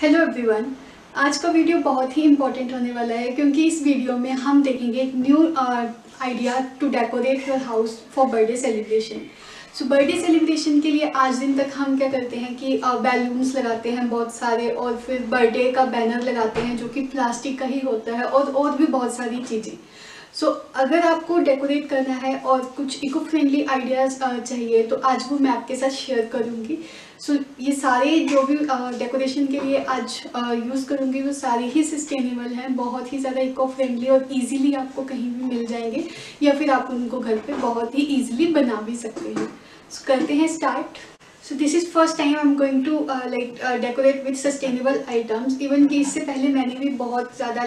Hello everyone. आज का video बहुत ही इम्पोर्टेंट होने वाला है क्योंकि इस वीडियो में हम देखेंगे एक new idea to decorate your house for birthday celebration. So birthday celebration के लिए आज दिन तक हम क्या करते हैं कि बैलून्स लगाते हैं बहुत सारे, और फिर बर्थडे का बैनर लगाते हैं जो कि प्लास्टिक का ही होता है, और भी बहुत सारी चीज़ें। अगर आपको डेकोरेट करना है और कुछ इको फ्रेंडली आइडियाज़ चाहिए तो आज वो मैं आपके साथ शेयर करूँगी। ये सारे जो भी डेकोरेशन के लिए आज यूज़ करूँगी वो सारे ही सस्टेनेबल हैं, बहुत ही ज़्यादा इको फ्रेंडली, और इजीली आपको कहीं भी मिल जाएंगे या फिर आप उनको घर पे बहुत ही इजीली बना भी सकते हैं। करते हैं start. So this is first time I'm going to decorate with sustainable items. Even कि इससे पहले मैंने भी बहुत ज़्यादा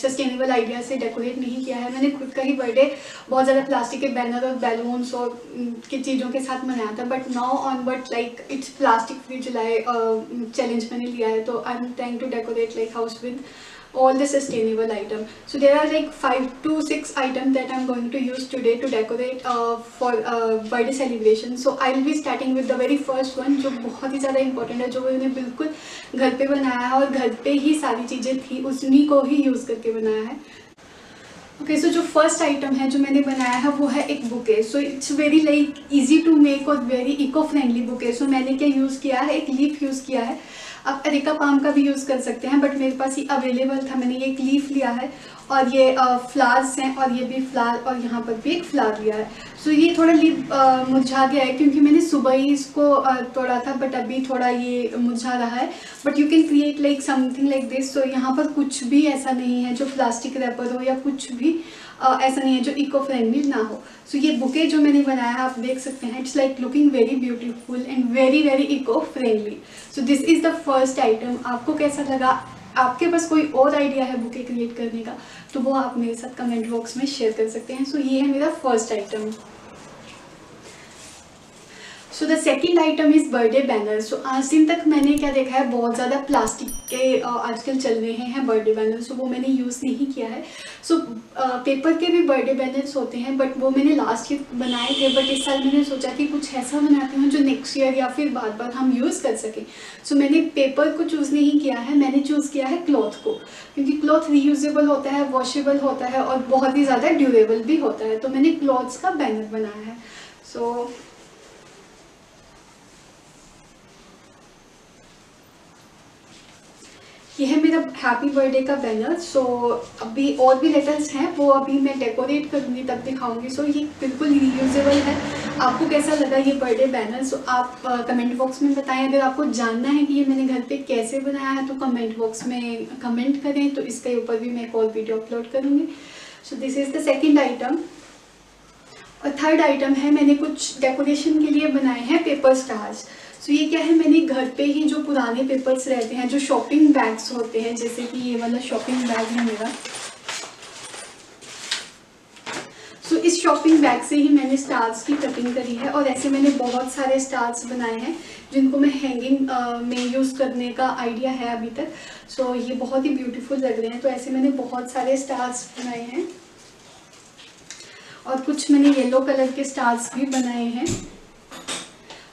sustainable idea से डेकोरेट नहीं किया है। मैंने खुद का ही बर्थडे बहुत ज़्यादा प्लास्टिक के बैनर और बैलून्स और की चीज़ों के साथ मनाया था, but now onward it's plastic free July challenge मैंने लिया है। तो I am trying to decorate house with all the sustainable item. So there are 5 to 6 items that I'm going to use today to decorate for birthday celebration. So I'll be starting with the very first one, जो बहुत ही ज़्यादा important है, जो मैंने बिल्कुल घर पे बनाया है और घर पे ही सारी चीज़ें थी उन्हीं को ही यूज़ करके बनाया है। ओके, सो जो फर्स्ट आइटम है जो मैंने बनाया है वो है एक bouquet. So it's very easy to make और very eco friendly bouquet. So मैंने क्या यूज़ किया है, एक लीफ यूज़ किया है। आप एरिका पाम का भी यूज़ कर सकते हैं, बट मेरे पास ये अवेलेबल था, मैंने ये एक लीफ लिया है और ये फ्लावर्स हैं, और ये भी फ्लावर, और यहाँ पर भी एक फ्लावर लिया है। सो ये थोड़ा लीफ मुरझा गया है क्योंकि मैंने सुबह ही इसको तोड़ा था, बट अभी थोड़ा ये मुरझा रहा है। But you can create something like this. So यहाँ पर कुछ भी ऐसा नहीं है जो प्लास्टिक रैपर हो या कुछ भी ऐसा नहीं है जो इको फ्रेंडली ना हो। सो ये बुके जो मैंने बनाया है आप देख सकते हैं, it's looking very beautiful and very eco friendly. So this is the first item. आपको कैसा लगा? आपके पास कोई और आइडिया है बुके क्रिएट करने का तो वो आप मेरे साथ कमेंट बॉक्स में शेयर कर सकते हैं। सो ये है मेरा first item. So the second item is birthday banner. So आज दिन तक मैंने क्या देखा है, बहुत ज़्यादा प्लास्टिक के आजकल चल रहे हैं बर्थडे बैनर, सो वो मैंने यूज़ नहीं किया है। सो पेपर के भी बर्थडे बैनर्स होते हैं, बट वो मैंने लास्ट ईयर बनाए थे, बट इस साल मैंने सोचा कि कुछ ऐसा बनाती हूँ जो नेक्स्ट ईयर या फिर बार बार हम यूज़ कर सकें। सो मैंने पेपर को चूज़ नहीं किया है, मैंने चूज़ किया है क्लॉथ को, क्योंकि क्लॉथ रीयूजेबल होता है, वॉशेबल होता है और बहुत ही ज़्यादा ड्यूरेबल भी होता है। तो मैंने क्लॉथ्स का बैनर बनाया है। सो ये है मेरा हैप्पी बर्थडे का बैनर। सो अभी और भी लेटर्स हैं, वो अभी मैं डेकोरेट करूँगी तब दिखाऊंगी। सो ये बिल्कुल रीयूजेबल है। आपको कैसा लगा ये बर्थडे बैनर? सो आप कमेंट बॉक्स में बताएं। अगर आपको जानना है कि ये मैंने घर पे कैसे बनाया है तो कमेंट बॉक्स में कमेंट करें, तो इसके ऊपर भी मैं एक और वीडियो अपलोड करूँगी। सो this is the second item. और थर्ड आइटम है, मैंने कुछ डेकोरेशन के लिए बनाए हैं पेपर स्टार्स। सो ये क्या है, मैंने घर पे ही जो पुराने पेपर्स रहते हैं, जो शॉपिंग बैग्स होते हैं, जैसे कि ये वाला शॉपिंग बैग है मेरा। सो इस शॉपिंग बैग से ही मैंने स्टार्स की कटिंग करी है, और ऐसे मैंने बहुत सारे स्टार्स बनाए हैं जिनको मैं हैंगिंग में यूज़ करने का आइडिया है अभी तक। सो ये बहुत ही ब्यूटीफुल लग रहे हैं। तो ऐसे मैंने बहुत सारे स्टार्स बनाए हैं, और कुछ मैंने येलो कलर के स्टार्स भी बनाए हैं।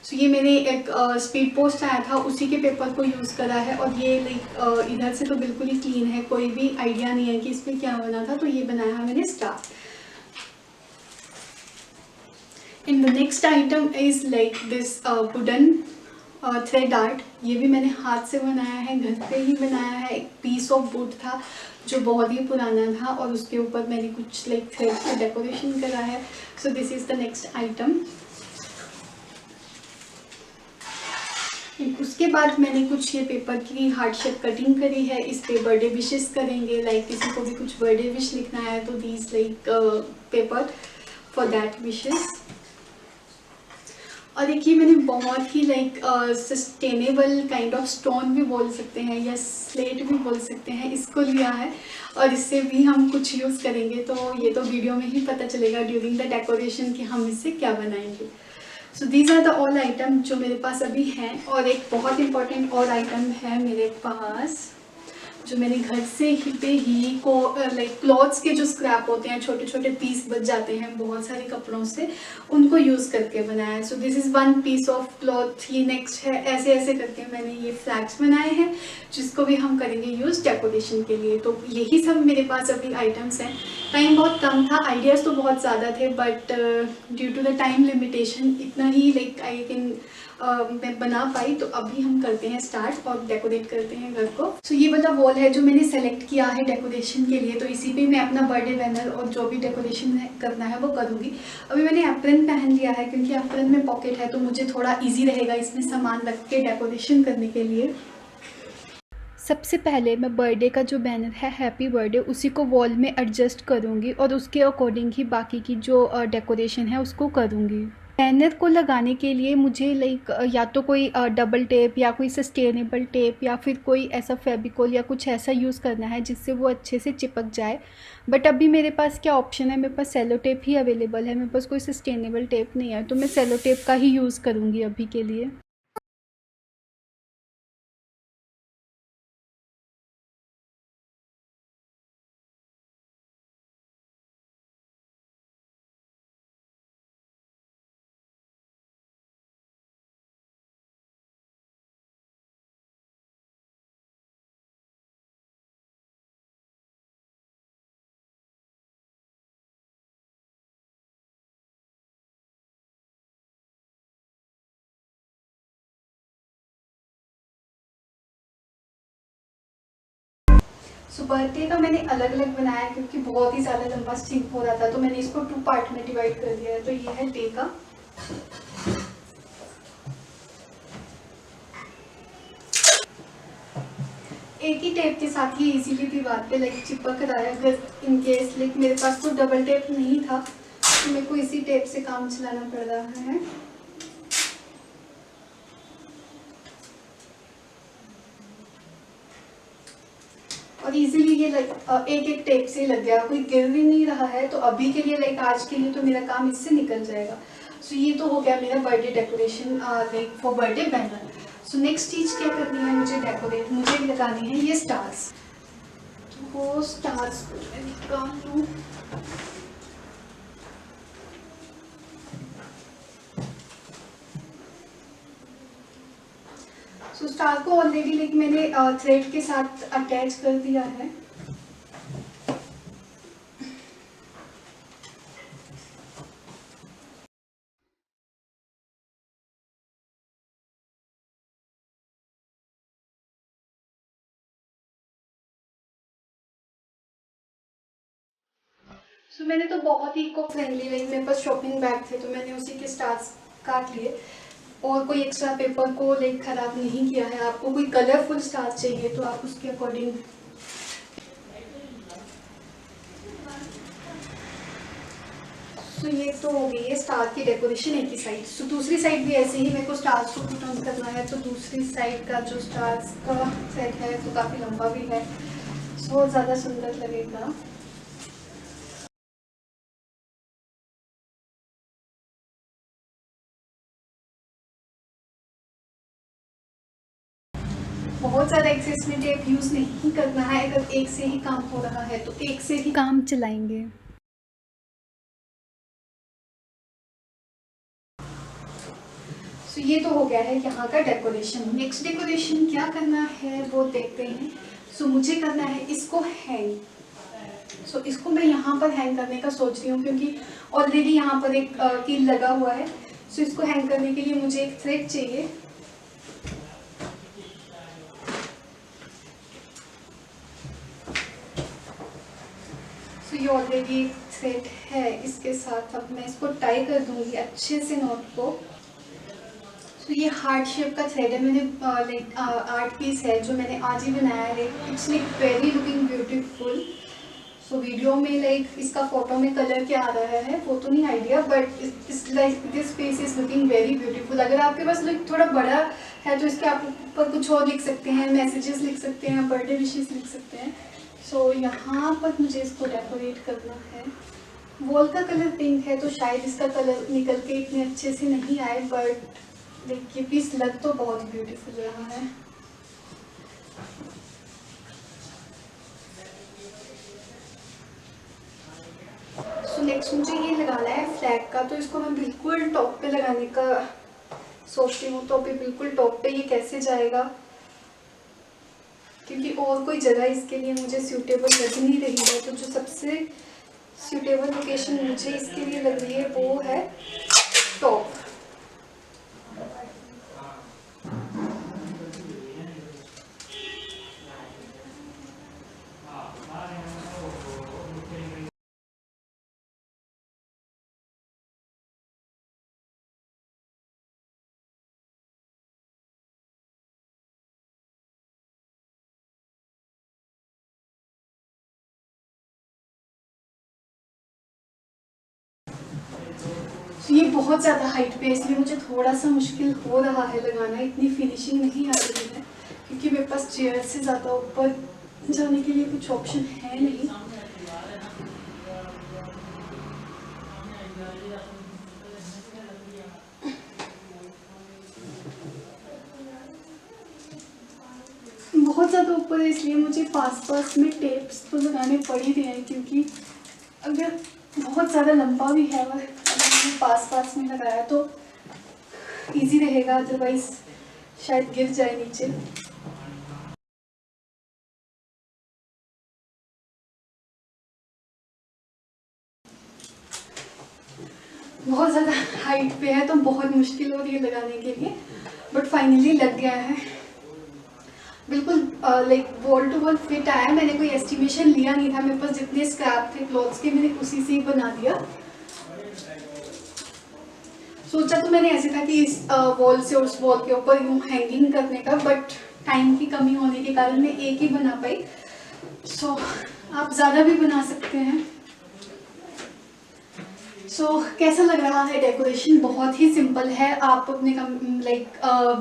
सो ये मैंने एक स्पीड पोस्ट आया था उसी के पेपर को यूज़ करा है, और ये इधर से तो बिल्कुल ही क्लीन है, कोई भी आइडिया नहीं है कि इसमें क्या बना था। तो ये बनाया है मैंने star. And the next item is this wooden thread art. ये भी मैंने हाथ से बनाया है, घर पे ही बनाया है। एक पीस ऑफ वुड था जो बहुत ही पुराना था, और उसके ऊपर मैंने कुछ थ्रेड से डेकोरेशन करा है। So this is the next item. उसके बाद मैंने कुछ ये पेपर की हार्ट शेप कटिंग करी है। इस पे बर्थडे विशेस करेंगे, किसी को भी कुछ बर्थडे विश लिखना है तो these paper for that wishes. और देखिए मैंने बहुत ही सस्टेनेबल काइंड ऑफ स्टोन भी बोल सकते हैं या स्लेट भी बोल सकते हैं, इसको लिया है, और इससे भी हम कुछ यूज़ करेंगे। तो ये तो वीडियो में ही पता चलेगा ड्यूरिंग द डेकोरेशन कि हम इससे क्या बनाएंगे। So these are the all item जो मेरे पास अभी हैं। और एक बहुत इंपॉर्टेंट और आइटम है मेरे पास, जो मैंने घर से ही पे ही को लाइक क्लॉथ्स के जो स्क्रैप होते हैं, छोटे छोटे पीस बच जाते हैं बहुत सारे कपड़ों से, उनको यूज़ करके बनाया है। So this is one piece of cloth. ये नेक्स्ट है, ऐसे ऐसे करके मैंने ये फ्लैग्स बनाए हैं जिसको भी हम करेंगे यूज़ डेकोरेशन के लिए। तो यही सब मेरे पास अभी आइटम्स हैं। टाइम बहुत कम था, आइडियाज़ तो बहुत ज़्यादा थे, but due to the time limitation इतना ही लाइक आई कैन मैं बना पाई। तो अभी हम करते हैं स्टार्ट और डेकोरेट करते हैं घर को। सो ये वाला वॉल है जो मैंने सेलेक्ट किया है डेकोरेशन के लिए, तो इसी पे मैं अपना बर्थडे बैनर और जो भी डेकोरेशन करना है वो करूँगी। अभी मैंने एप्रन पहन लिया है क्योंकि एप्रन में पॉकेट है तो मुझे थोड़ा ईजी रहेगा इसमें सामान रख के डेकोरेशन करने के लिए। सबसे पहले मैं बर्थडे का जो बैनर है हैप्पी बर्थडे, उसी को वॉल में एडजस्ट करूँगी और उसके अकॉर्डिंग ही बाकी की जो डेकोरेशन है उसको करूँगी। बैनर को लगाने के लिए मुझे लाइक या तो कोई डबल टेप या कोई सस्टेनेबल टेप या फिर कोई ऐसा फेविकोल या कुछ ऐसा यूज़ करना है जिससे वो अच्छे से चिपक जाए। बट अभी मेरे पास क्या ऑप्शन है, मेरे पास सेलो टेप ही अवेलेबल है, मेरे पास कोई सस्टेनेबल टेप नहीं है, तो मैं सेलो टेप का ही यूज़ करूँगी अभी के लिए। सो बर्थडे का मैंने अलग अलग बनाया है क्योंकि बहुत ही ज़्यादा लंबा स्टिक हो रहा था, तो मैंने इसको 2 पार्ट में डिवाइड कर दिया है। तो ये है डे का, एक ही टेप के साथ ही इजीली दीवार पे लाइक चिपक रहा है। अगर इन केस लाइक मेरे पास तो डबल टेप नहीं था तो मेरे को इसी टेप से काम चलाना पड़ रहा है। और इजीली ये लाइक एक एक टेप से लग गया, कोई गिर भी नहीं रहा है। तो अभी के लिए लाइक आज के लिए तो मेरा काम इससे निकल जाएगा। सो ये तो हो गया मेरा birthday decoration like for birthday banner. So next चीज़ क्या करनी है मुझे डेकोरेट, मुझे लगाने हैं ये स्टार्स। तो वो स्टार्स को मैं निकाल लूँ। सो स्टार को ऑलरेडी लाइक मैंने थ्रेड के साथ अटैच कर दिया है। सो मैंने तो बहुत ही इको फ्रेंडली लाइक मेरे पास शॉपिंग बैग थे तो मैंने उसी के स्टार्स काट लिए और कोई एक्स्ट्रा पेपर को लाइक ख़राब नहीं किया है। आपको कोई कलरफुल स्टार्स चाहिए तो आप उसके अकॉर्डिंग। सो ये तो हो गई है स्टार की डेकोरेशन एक ही साइड। सो दूसरी साइड भी ऐसे ही मेरे को स्टार्स को पुट ऑन करना है। तो दूसरी साइड का जो स्टार्स का सेट है तो काफ़ी लंबा भी है, सो बहुत ज़्यादा सुंदर लगेगा। बहुत ज़्यादा एक्सेस में टेप यूज़ नहीं करना है। अगर एक से ही काम हो रहा है तो एक से ही काम चलाएंगे। सो ये तो हो गया है यहाँ का डेकोरेशन। नेक्स्ट डेकोरेशन क्या करना है वो देखते हैं। सो मुझे करना है इसको हैंग। सो इसको मैं यहाँ पर हैंग करने का सोच रही हूँ क्योंकि ऑलरेडी यहाँ पर एक कील लगा हुआ है। सो इसको हैंग करने के लिए मुझे एक थ्रेड चाहिए। सो ये ऑलरेडी एक थ्रेड है, इसके साथ अब मैं इसको टाई कर दूँगी अच्छे से नॉट को। तो ये हार्ट शेप का थ्रेड है, मैंने लाइक आर्ट पीस है जो मैंने आज ही बनाया है। It's like very looking beautiful. So video में लाइक इसका फोटो में कलर क्या आ रहा है वो तो नहीं आइडिया, बट इस like this piece is looking very beautiful. अगर आपके पास लाइक थोड़ा बड़ा है तो इसके आप ऊपर कुछ और लिख सकते हैं, मैसेजेस लिख सकते हैं, बर्थडे विशेस लिख सकते हैं। सो यहाँ पर मुझे इसको डेकोरेट करना है। वॉल का कलर पिंक है तो शायद इसका कलर निकल के इतने अच्छे से नहीं आए, बट लाइक ये पीस लग तो बहुत ब्यूटीफुल रहा है। नेक्स्ट मुझे ये लगाना है फ्लैग का, तो इसको मैं बिल्कुल टॉप पे लगाने का सोचती हूँ। तो अभी बिल्कुल टॉप पे ये कैसे जाएगा, क्योंकि और कोई जगह इसके लिए मुझे सूटेबल लग नहीं रही है। तो जो सबसे सूटेबल लोकेशन मुझे इसके लिए लग रही है वो है टॉप। ये बहुत ज़्यादा हाइट पे है, इसलिए मुझे थोड़ा सा मुश्किल हो रहा है लगाना, इतनी फिनिशिंग नहीं आ रही है, क्योंकि मेरे पास चेयर से ज़्यादा ऊपर जाने के लिए कुछ ऑप्शन है नहीं। बहुत ज़्यादा ऊपर है, इसलिए मुझे पास में टेप्स तो लगाने पड़ ही रहे हैं, क्योंकि अगर बहुत ज़्यादा लंबा भी है और अगर मैंने पास में लगाया तो इजी रहेगा, अदरवाइज शायद गिर जाए नीचे। बहुत ज़्यादा हाइट पे है तो बहुत मुश्किल हो रही है लगाने के लिए, बट फाइनली लग गया है बिल्कुल। Like wall to wall fit आया। मैंने कोई एस्टिमेशन लिया नहीं था, मेरे पास जितने स्क्रैप थे क्लॉथ्स के मैंने उसी से ही बना दिया। सोचा तो मैंने ऐसे था कि इस वॉल से उस वॉल के ऊपर यूँ हैंगिंग करने का, बट टाइम की कमी होने के कारण मैं एक ही बना पाई। सो आप ज़्यादा भी बना सकते हैं। कैसा लग रहा है डेकोरेशन? बहुत ही सिंपल है। आप अपने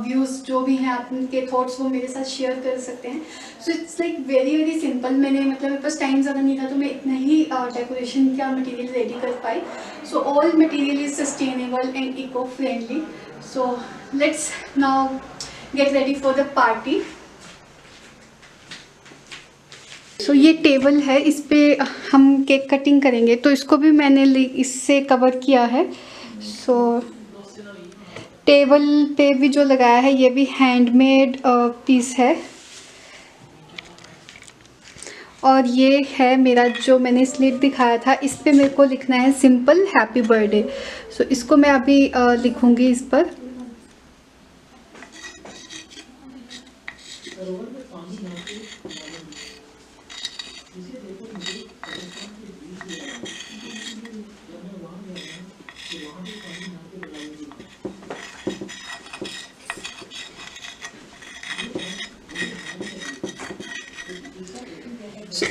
व्यूज़ जो भी हैं, आपके थॉट्स वो मेरे साथ शेयर कर सकते हैं। So it's like very simple. मैंने मेरे पास टाइम ज़्यादा नहीं था, तो मैं इतना ही डेकोरेशन का मटेरियल रेडी कर पाई। So all material is sustainable and eco friendly. So let's now get ready for the party. So ये टेबल है, इस पे हम केक कटिंग करेंगे, तो इसको भी मैंने इससे कवर किया है। सो टेबल पे भी जो लगाया है ये भी हैंडमेड पीस है। और ये है मेरा जो मैंने स्लिप दिखाया था, इस पे मेरे को लिखना है सिंपल हैप्पी बर्थडे। सो इसको मैं अभी लिखूँगी इस पर।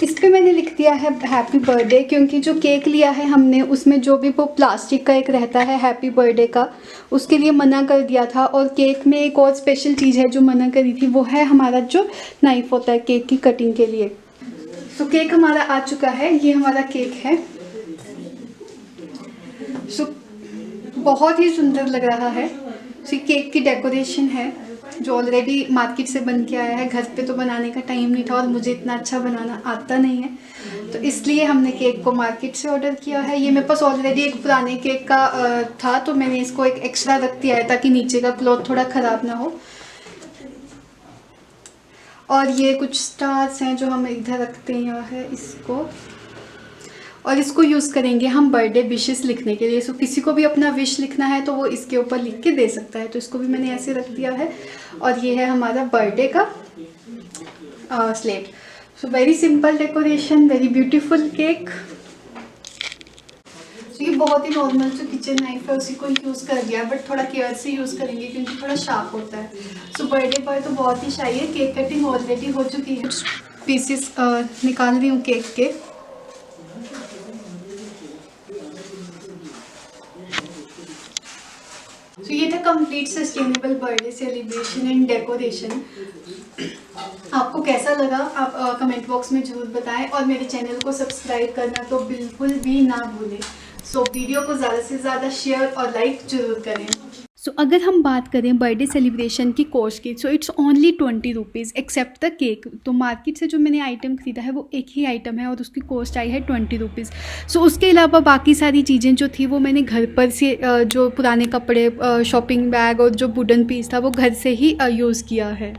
इस पे मैंने लिख दिया है हैप्पी बर्थडे, क्योंकि जो केक लिया है हमने उसमें जो भी वो प्लास्टिक का एक रहता है हैप्पी बर्थडे का, उसके लिए मना कर दिया था। और केक में एक और स्पेशल चीज़ है जो मना करी थी, वो है हमारा जो नाइफ़ होता है केक की कटिंग के लिए। सो केक हमारा आ चुका है, ये हमारा केक है। सो बहुत ही सुंदर लग रहा है। सो केक की डेकोरेशन है जो ऑलरेडी मार्केट से बन के आया है। घर पे तो बनाने का टाइम नहीं था और मुझे इतना अच्छा बनाना आता नहीं है, तो इसलिए हमने केक को मार्केट से ऑर्डर किया है। ये मेरे पास ऑलरेडी एक पुराने केक का था, तो मैंने इसको एक एक्स्ट्रा रख दिया है ताकि नीचे का क्लॉथ थोड़ा ख़राब ना हो। और ये कुछ स्टार्स हैं जो हम इधर रखते हैं, यहाँ है इसको, और इसको यूज़ करेंगे हम बर्थडे विशेस लिखने के लिए। सो किसी को भी अपना विश लिखना है तो वो इसके ऊपर लिख के दे सकता है, तो इसको भी मैंने ऐसे रख दिया है। और ये है हमारा बर्थडे का slate. So very simple decoration, very beautiful cake. ये बहुत ही नॉर्मल जो किचन नाइफ है उसी को यूज़ कर दिया, बट थोड़ा केयर से यूज़ करेंगे क्योंकि थोड़ा शार्प होता है। सो बर्थडे पर तो बहुत ही शाही है। केक कटिंग ऑलरेडी हो चुकी है, पीसेस निकाल रही हूँ केक के। तो ये था complete sustainable birthday celebration and decoration. आपको कैसा लगा आप कमेंट बॉक्स में ज़रूर बताएं, और मेरे चैनल को सब्सक्राइब करना तो बिल्कुल भी ना भूलें। सो वीडियो को ज़्यादा से ज़्यादा शेयर और लाइक ज़रूर करें। सो अगर हम बात करें बर्थडे सेलिब्रेशन की कॉस्ट की, so it's only 20 rupees except the cake. तो मार्केट से जो मैंने आइटम ख़रीदा है वो एक ही आइटम है और उसकी कॉस्ट आई है 20 रुपीज़। सो उसके अलावा बाकी सारी चीज़ें जो थी वो मैंने घर पर से जो पुराने कपड़े, शॉपिंग बैग और जो वुडन पीस था वो घर से ही यूज़ किया है।